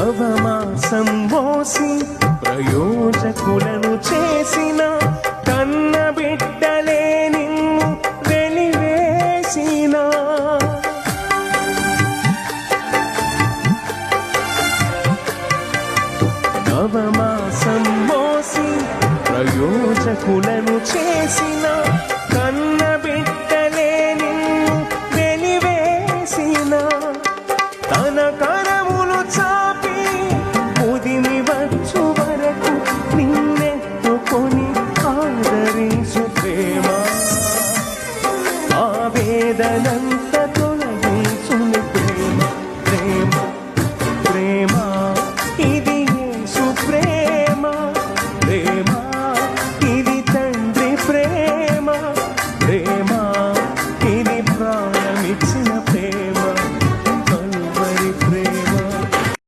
నవమాసం మోసి ప్రయోజకులను చేసిన కన్న బిడ్డలే నిన్ను వెలివేసిన నవమాసం మోసి ప్రయోజకులను చేసిన కన్న బిడ్డలే నిన్ను వెలివేసిన తన కరములు చాపి ముదిమి వచ్చు వరకు నిన్నెత్తుకొని ఆదరించు ప్రేమ ఆవేదనంత తొలగించుని ప్రేమ ప్రేమ ప్రేమ